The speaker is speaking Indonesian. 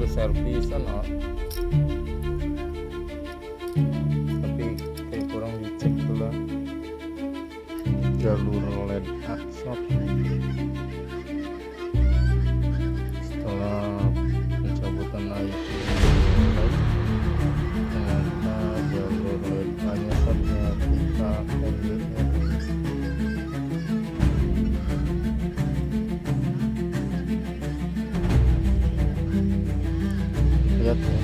udah servisan tapi kayak kurang dicek pula jalur LED asap. Setelah pencabutan IT ternyata jalur LED hanya satunya kita pendeknya. Lihat ya,